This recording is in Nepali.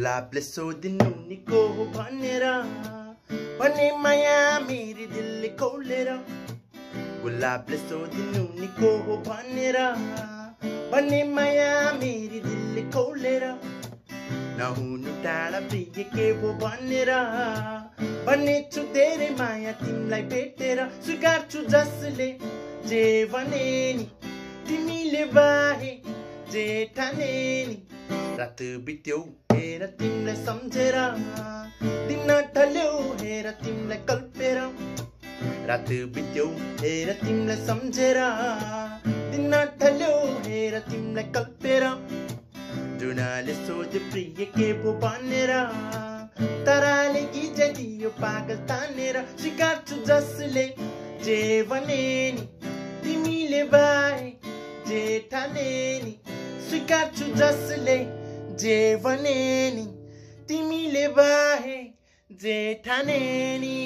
गुलाबले सोधिनु नि को हो भनेर भने माया मेरी दिलले कौलेर गुलाबले सोधिनु नि को हो भनेर भने माया मेरी दिलले कौलेर नहुनु टाढा प्रिय के हो भनेर भन्नेछु धेरै माया तिमीलाई भेटेर स्वीकार्छु जसले जे भने नि तिमीले बाहे जे ठाने नि रात बित्यो हेर तिमीलाई सम्झेर दिन ढल्यो हेर तिमीलाई कल्पेर रात बित्यो हेर तिमीलाई सम्झेर दिन ढल्यो हेर तिमीलाई कल्पेर जुनाले सोचे प्रिय के पो भनेर तराले गिजाइदियो पागल तानेर स्वीकार्छु जसले जे भने नि तिमीले बाहे जे ठाने नि स्वीकार्छु जसले जे भने नि तिमीले बाहे जे ठाने नि